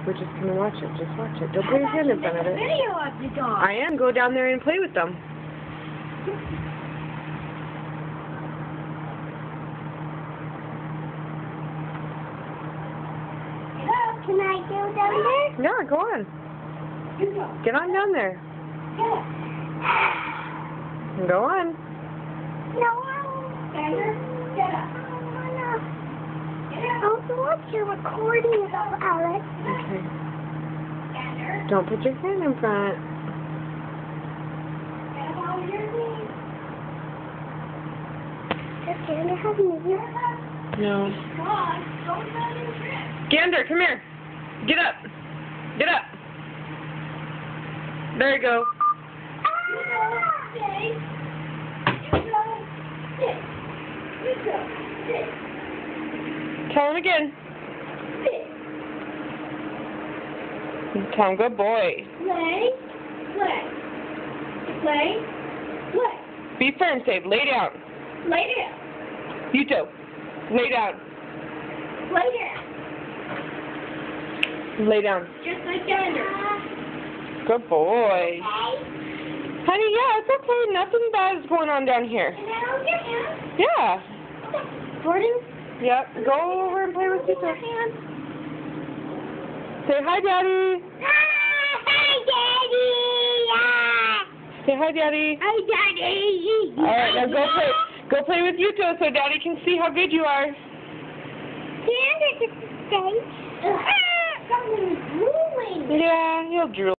We're just gonna watch it. Just watch it. Don't put your hand in front of it. Video of the dog. I am. Go down there and play with them. Hello, can I go down there? Yeah, go on. You go. Get on down there. Yeah. Go on. No, Xander, get up. I want to watch your recording of Alex. Okay. Xander, Don't put your hand in front. get up on your knees. Does Xander have music? No. Come on, don't let him trip. Gander, come here. Get up. Get up. There you go. Tell him again. Tell him, good boy. Play. Be firm, Save. Lay down. Lay down. You too. Lay down. Lay down. Lay down. Just like Xander. Good boy. Honey, yeah, it's okay. Nothing bad is going on down here. And then I'll get him. Yeah. Jordan? Yep. Go over and play with Your Tito. hand. Say hi, Daddy. Hi, Daddy. Say hi, Daddy. Hi, Daddy. All right, now go play. Go play with Yuto so Daddy can see how good you are. Xander gets to stay. Something's drooling. Yeah, he'll drool.